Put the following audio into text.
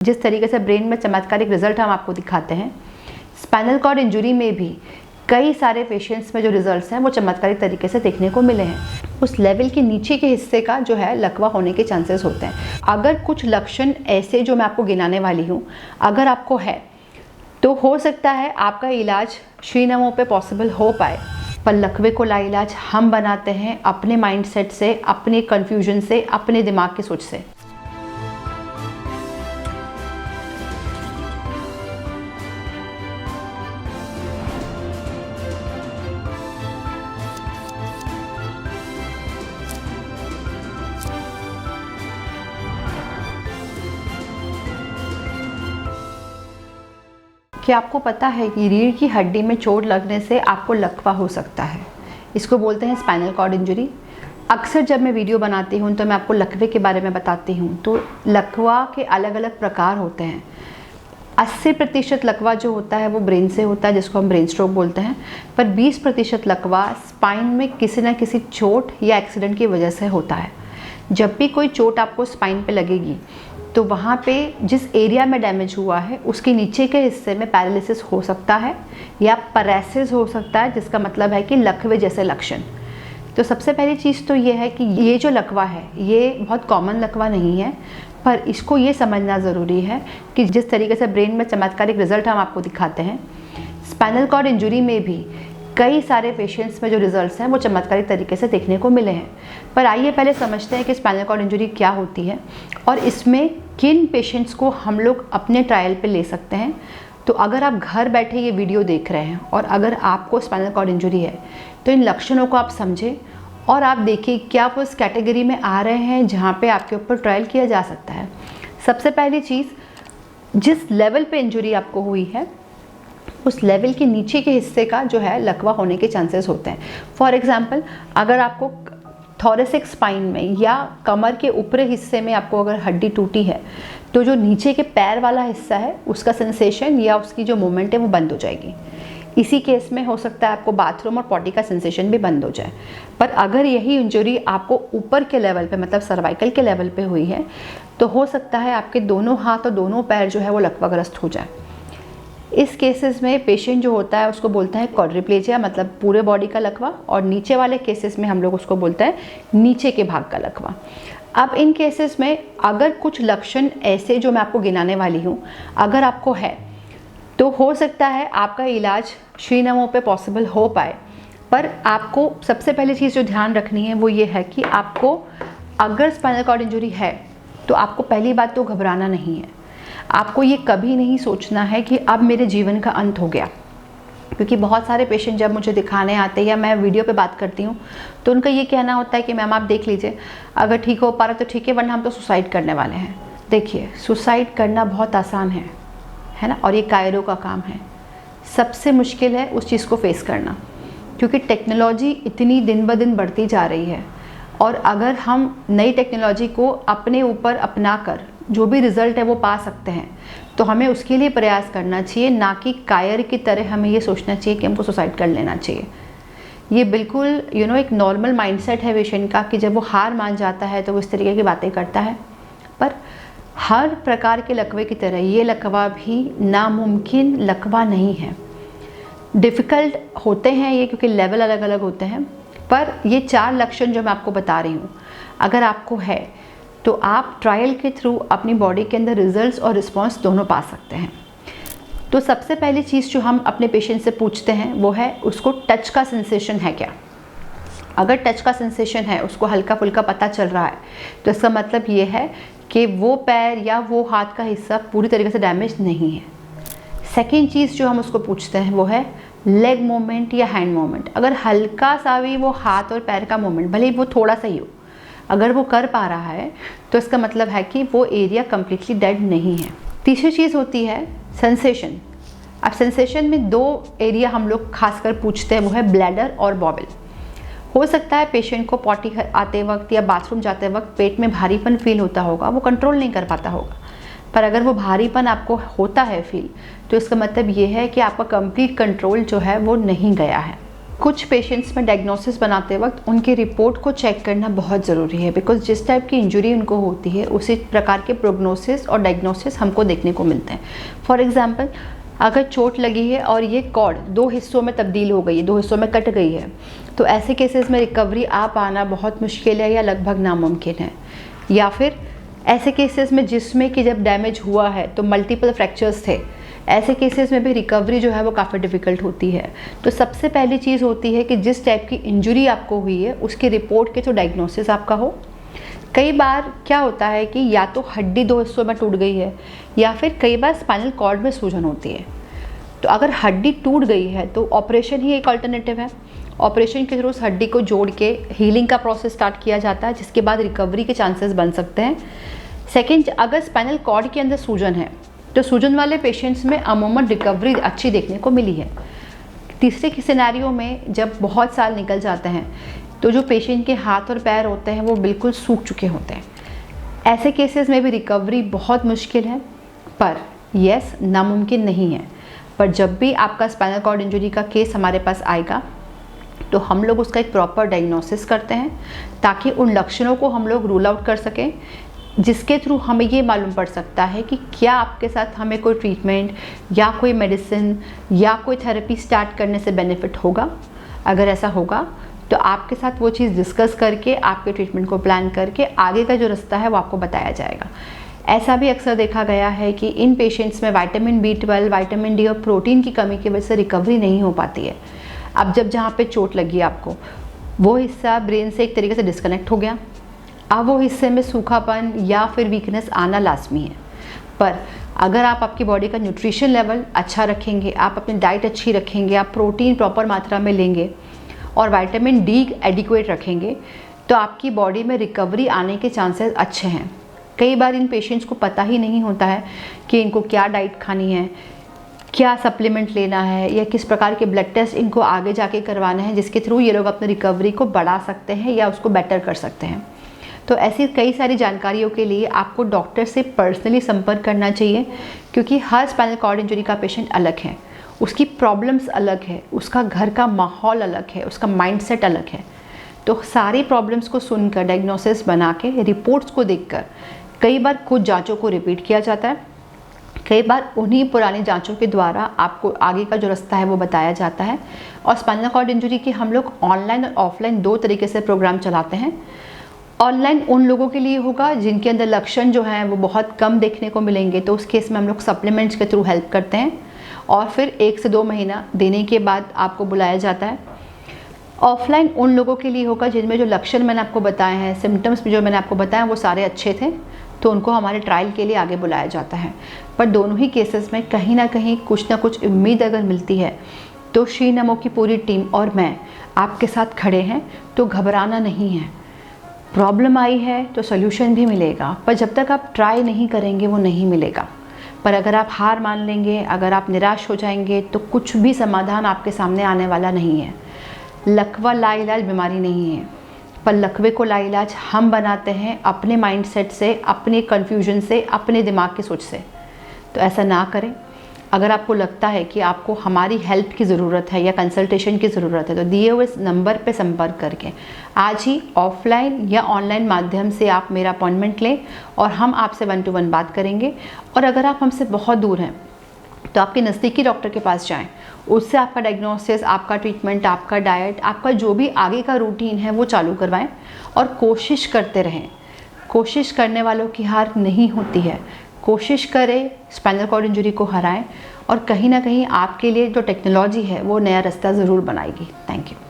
जिस तरीके से ब्रेन में चमत्कारिक रिजल्ट हम आपको दिखाते हैं, स्पाइनल कॉर्ड इंजरी में भी कई सारे पेशेंट्स में जो रिजल्ट्स हैं वो चमत्कारिक तरीके से देखने को मिले हैं। उस लेवल के नीचे के हिस्से का जो है लकवा होने के चांसेस होते हैं। अगर कुछ लक्षण ऐसे जो मैं आपको गिनाने वाली हूँ अगर आपको है तो हो सकता है आपका इलाज श्रीनमो पे पॉसिबल हो पाए, पर लकवे को लाइलाज हम बनाते हैं अपने माइंडसेट से, अपने कन्फ्यूजन से, अपने दिमाग की सोच से। क्या आपको पता है कि रीढ़ की हड्डी में चोट लगने से आपको लकवा हो सकता है? इसको बोलते हैं स्पाइनल कॉर्ड इंजरी। अक्सर जब मैं वीडियो बनाती हूँ तो मैं आपको लकवे के बारे में बताती हूँ। तो लकवा के अलग अलग प्रकार होते हैं। 80% लकवा जो होता है वो ब्रेन से होता है, जिसको हम ब्रेन स्ट्रोक बोलते हैं, पर 20% लकवा स्पाइन में किसी न किसी चोट या एक्सीडेंट की वजह से होता है। जब भी कोई चोट आपको स्पाइन पे लगेगी तो वहाँ पे जिस एरिया में डैमेज हुआ है उसके नीचे के हिस्से में पैरालिसिस हो सकता है या पैरासिस हो सकता है, जिसका मतलब है कि लकवे जैसे लक्षण। तो सबसे पहली चीज़ तो ये है कि ये जो लकवा है ये बहुत कॉमन लकवा नहीं है, पर इसको ये समझना ज़रूरी है कि जिस तरीके से ब्रेन में चमत्कारिक रिजल्ट हम आपको दिखाते हैं, स्पाइनल कॉर्ड इंजरी में भी कई सारे पेशेंट्स में जो रिजल्ट्स हैं वो चमत्कारिक तरीके से देखने को मिले हैं। पर आइए पहले समझते हैं कि स्पाइनल कॉर्ड इंजरी क्या होती है और इसमें किन पेशेंट्स को हम लोग अपने ट्रायल पे ले सकते हैं। तो अगर आप घर बैठे ये वीडियो देख रहे हैं और अगर आपको स्पाइनल कॉर्ड इंजरी है तो इन लक्षणों को आप समझें और आप देखिए क्या आप उस कैटेगरी में आ रहे हैं जहाँ पे आपके ऊपर ट्रायल किया जा सकता है। सबसे पहली चीज़, जिस लेवल पे इंजरी आपको हुई है उस लेवल के नीचे के हिस्से का जो है लकवा होने के चांसेस होते हैं। फॉर एग्जांपल, अगर आपको थोरेसिक स्पाइन में या कमर के ऊपरी हिस्से में आपको अगर हड्डी टूटी है तो जो नीचे के पैर वाला हिस्सा है उसका सेंसेशन या उसकी जो मूवमेंट है वो बंद हो जाएगी। इसी केस में हो सकता है आपको बाथरूम और पॉटी का सेंसेशन भी बंद हो जाए। पर अगर यही इंजरी आपको ऊपर के लेवल पे मतलब सर्वाइकल के लेवल पे हुई है तो हो सकता है आपके दोनों हाथ और दोनों पैर जो है वो लकवाग्रस्त हो जाए। इस केसेस में पेशेंट जो होता है उसको बोलते हैं क्वाड्रिप्लेजिया, मतलब पूरे बॉडी का लकवा, और नीचे वाले केसेस में हम लोग उसको बोलते हैं नीचे के भाग का लकवा। अब इन केसेस में अगर कुछ लक्षण ऐसे जो मैं आपको गिनाने वाली हूँ अगर आपको है तो हो सकता है आपका इलाज श्रीनमो पे पॉसिबल हो पाए, पर आपको सबसे पहली चीज़ जो ध्यान रखनी है वो ये है कि आपको अगर स्पाइनल कॉर्ड इंजरी है तो आपको पहली बात तो घबराना नहीं है। आपको ये कभी नहीं सोचना है कि अब मेरे जीवन का अंत हो गया, क्योंकि बहुत सारे पेशेंट जब मुझे दिखाने आते हैं या मैं वीडियो पे बात करती हूँ तो उनका ये कहना होता है कि मैम आप देख लीजिए, अगर ठीक हो पा रहा तो ठीक है, वरना हम तो सुसाइड करने वाले हैं। देखिए, सुसाइड करना बहुत आसान है ना, और ये कायरों का काम है। सबसे मुश्किल है उस चीज़ को फेस करना, क्योंकि टेक्नोलॉजी इतनी दिन ब दिन बढ़ती जा रही है और अगर हम नई टेक्नोलॉजी को अपने ऊपर अपना कर जो भी रिज़ल्ट है वो पा सकते हैं तो हमें उसके लिए प्रयास करना चाहिए, ना कि कायर की तरह हमें ये सोचना चाहिए कि हमको सुसाइड कर लेना चाहिए। ये बिल्कुल एक नॉर्मल माइंडसेट है पेशेंट का कि जब वो हार मान जाता है तो वो इस तरीके की बातें करता है। पर हर प्रकार के लकवे की तरह ये लकवा भी नामुमकिन लकवा नहीं है। डिफ़िकल्ट होते हैं ये क्योंकि लेवल अलग अलग होते हैं, पर ये 4 लक्षण जो मैं आपको बता रही हूँ अगर आपको है तो आप ट्रायल के थ्रू अपनी बॉडी के अंदर रिजल्ट्स और रिस्पांस दोनों पा सकते हैं। तो सबसे पहली चीज़ जो हम अपने पेशेंट से पूछते हैं वो है उसको टच का सेंसेशन है क्या। अगर टच का सेंसेशन है, उसको हल्का फुल्का पता चल रहा है, तो इसका मतलब ये है कि वो पैर या वो हाथ का हिस्सा पूरी तरीके से डैमेज नहीं है। सेकेंड चीज़ जो हम उसको पूछते हैं वो है लेग मूवमेंट या हैंड मूवमेंट। अगर हल्का सा भी वो हाथ और पैर का मूवमेंट, भले ही वो थोड़ा सा ही हो, अगर वो कर पा रहा है तो इसका मतलब है कि वो एरिया कम्प्लीटली डेड नहीं है। तीसरी चीज़ होती है सेंसेशन। अब सेंसेशन में 2 एरिया हम लोग खासकर पूछते हैं, वो है ब्लैडर और बॉबल। हो सकता है पेशेंट को पॉटी आते वक्त या बाथरूम जाते वक्त पेट में भारीपन फील होता होगा, वो कंट्रोल नहीं कर पाता होगा, पर अगर वो भारीपन आपको होता है फील तो इसका मतलब ये है कि आपका कंप्लीट कंट्रोल जो है वो नहीं गया है। कुछ पेशेंट्स में डायग्नोसिस बनाते वक्त उनकी रिपोर्ट को चेक करना बहुत ज़रूरी है, बिकॉज जिस टाइप की इंजरी उनको होती है उसी प्रकार के प्रोग्नोसिस और डायग्नोसिस हमको देखने को मिलते हैं। फॉर एग्जांपल, अगर चोट लगी है और ये कॉर्ड 2 हिस्सों में तब्दील हो गई है, 2 हिस्सों में कट गई है, तो ऐसे केसेस में रिकवरी आ पाना बहुत मुश्किल है या लगभग नामुमकिन है। या फिर ऐसे केसेस में जिसमें कि जब डैमेज हुआ है तो मल्टीपल फ्रैक्चर्स थे, ऐसे केसेस में भी रिकवरी जो है वो काफ़ी डिफ़िकल्ट होती है। तो सबसे पहली चीज़ होती है कि जिस टाइप की इंजरी आपको हुई है उसकी रिपोर्ट के थ्रू डायग्नोसिस आपका हो। कई बार क्या होता है कि या तो हड्डी 2 हिस्सों में टूट गई है या फिर कई बार स्पाइनल कॉर्ड में सूजन होती है। तो अगर हड्डी टूट गई है तो ऑपरेशन ही एक अल्टरनेटिव है। ऑपरेशन के थ्रू उस हड्डी को जोड़ के हीलिंग का प्रोसेस स्टार्ट किया जाता है, जिसके बाद रिकवरी के चांसेस बन सकते हैं। सेकेंड, अगर स्पाइनल कॉर्ड के अंदर सूजन है तो सूजन वाले पेशेंट्स में अमूमन रिकवरी अच्छी देखने को मिली है। तीसरे के सिनेरियो में जब बहुत साल निकल जाते हैं तो जो पेशेंट के हाथ और पैर होते हैं वो बिल्कुल सूख चुके होते हैं। ऐसे केसेस में भी रिकवरी बहुत मुश्किल है, पर यस, नामुमकिन नहीं है। पर जब भी आपका स्पाइनल कॉर्ड इंजरी का केस हमारे पास आएगा तो हम लोग उसका एक प्रॉपर डायग्नोसिस करते हैं ताकि उन लक्षणों को हम लोग रूल आउट कर सकें, जिसके थ्रू हमें ये मालूम पड़ सकता है कि क्या आपके साथ हमें कोई ट्रीटमेंट या कोई मेडिसिन या कोई थेरेपी स्टार्ट करने से बेनिफिट होगा। अगर ऐसा होगा तो आपके साथ वो चीज़ डिस्कस करके आपके ट्रीटमेंट को प्लान करके आगे का जो रास्ता है वो आपको बताया जाएगा। ऐसा भी अक्सर देखा गया है कि इन पेशेंट्स में विटामिन B12, विटामिन D और प्रोटीन की कमी की वजह से रिकवरी नहीं हो पाती है। अब जब जहाँ पे चोट लगी आपको वो हिस्सा ब्रेन से एक तरीके से डिस्कनेक्ट हो गया, अब वो हिस्से में सूखापन या फिर वीकनेस आना लाजमी है। पर अगर आप आपकी बॉडी का न्यूट्रिशन लेवल अच्छा रखेंगे, आप अपनी डाइट अच्छी रखेंगे, आप प्रोटीन प्रॉपर मात्रा में लेंगे और विटामिन D एडिक्वेट रखेंगे तो आपकी बॉडी में रिकवरी आने के चांसेस अच्छे हैं। कई बार इन पेशेंट्स को पता ही नहीं होता है कि इनको क्या डाइट खानी है, क्या सप्लीमेंट लेना है या किस प्रकार के ब्लड टेस्ट इनको आगे जाके करवाना है, जिसके थ्रू ये लोग अपनी रिकवरी को बढ़ा सकते हैं या उसको बेटर कर सकते हैं। तो ऐसी कई सारी जानकारियों के लिए आपको डॉक्टर से पर्सनली संपर्क करना चाहिए, क्योंकि हर स्पाइनल कॉर्ड इंजरी का पेशेंट अलग है, उसकी प्रॉब्लम्स अलग है, उसका घर का माहौल अलग है, उसका माइंडसेट अलग है। तो सारी प्रॉब्लम्स को सुनकर, डायग्नोसिस बना के, रिपोर्ट्स को देखकर कई बार कुछ जांचों को रिपीट किया जाता है, कई बार उन्हीं पुरानी जांचों के द्वारा आपको आगे का जो रास्ता है वो बताया जाता है। और स्पाइनल कॉर्ड इंजरी की हम लोग ऑनलाइन और ऑफलाइन 2 तरीके से प्रोग्राम चलाते हैं। ऑनलाइन उन लोगों के लिए होगा जिनके अंदर लक्षण जो हैं वो बहुत कम देखने को मिलेंगे, तो उस केस में हम लोग सप्लीमेंट्स के थ्रू हेल्प करते हैं और फिर 1 से 2 महीना देने के बाद आपको बुलाया जाता है। ऑफलाइन उन लोगों के लिए होगा जिनमें जो लक्षण मैंने आपको बताए हैं, सिम्टम्स जो मैंने आपको बताए वो सारे अच्छे थे, तो उनको हमारे ट्रायल के लिए आगे बुलाया जाता है। पर दोनों ही केसेस में कहीं ना कहीं कुछ ना कुछ उम्मीद अगर मिलती है तो श्री नमो की पूरी टीम और मैं आपके साथ खड़े हैं, तो घबराना नहीं है। प्रॉब्लम आई है तो सोल्यूशन भी मिलेगा, पर जब तक आप ट्राई नहीं करेंगे वो नहीं मिलेगा। पर अगर आप हार मान लेंगे, अगर आप निराश हो जाएंगे, तो कुछ भी समाधान आपके सामने आने वाला नहीं है। लकवा लाइलाज बीमारी नहीं है, पर लकवे को लाइलाज हम बनाते हैं अपने माइंडसेट से, अपने कन्फ्यूजन से, अपने दिमाग की सोच से। तो ऐसा ना करें। अगर आपको लगता है कि आपको हमारी हेल्प की ज़रूरत है या कंसल्टेशन की ज़रूरत है, तो दिए हुए इस नंबर पे संपर्क करके आज ही ऑफलाइन या ऑनलाइन माध्यम से आप मेरा अपॉइंटमेंट लें और हम आपसे 1 to 1 बात करेंगे। और अगर आप हमसे बहुत दूर हैं तो आपके नज़दीकी डॉक्टर के पास जाएं, उससे आपका डायग्नोसिस, आपका ट्रीटमेंट, आपका डाइट, आपका जो भी आगे का रूटीन है वो चालू करवाएं और कोशिश करते रहें। कोशिश करने वालों की हार नहीं होती है। कोशिश करें, स्पाइनल कॉर्ड इंजरी को हराएं और कहीं ना कहीं आपके लिए जो टेक्नोलॉजी है वो नया रास्ता ज़रूर बनाएगी। Thank you.